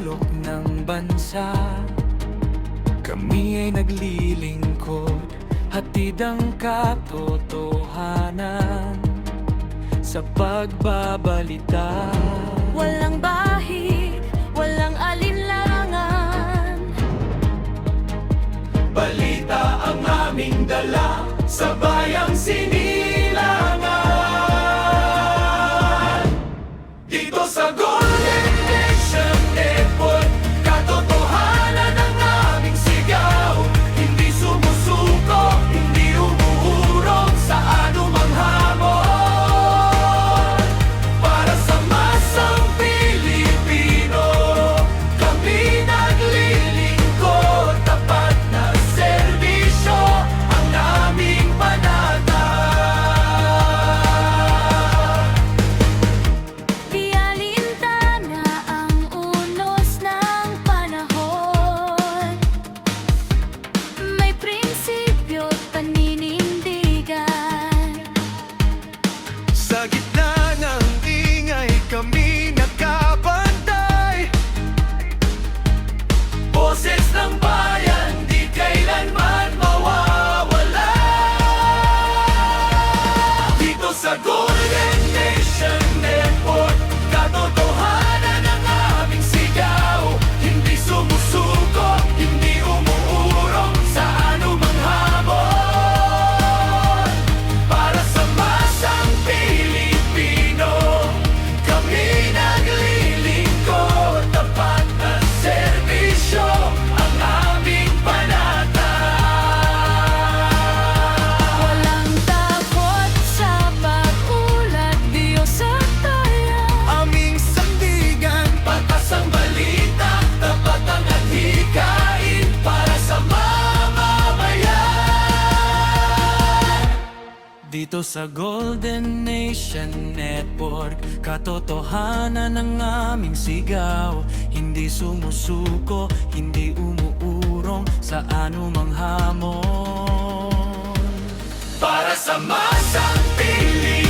sulok ng bansa. Kami ay naglilingkod, hatid ang katotohanan sa pagbabalita. Walang bahid, walang alinlangan. Balita ang aming dala sa bayang sinilangan. Dito sa Golden Nation Network, katotohanan ang aming sigaw. Hindi sumusuko, hindi umuurong sa anumang hamon. Para sa masang Pilipino, kami naglilingkod. Tapat na serbisyo ang aming pananaw. Di alintana ang unos ng panahon. May prinsipyo't paninindigan. Sa gitna ng ingay, kami nakabantay. Boses ng bayan, di kailanman mawawala. Dito sa Golden Nation Network, katotohanan ang aming sigaw. Hindi sumusuko, hindi umuurong sa anumang hamon. Para sa masang Pilipino, kami naglilingkod. Tapat na serbisyo ang aming pananaw. Walang takot sa pag-ulat, Diyos at tayan. Aming sandigan, patas ang balita, tapat ang adhikain para sa mamamayan. Dito sa Golden Nation Network, katotohanan ang aming sigaw. Hindi sumusuko, hindi umuurong sa anumang hamon. Para sa masang Pilipino,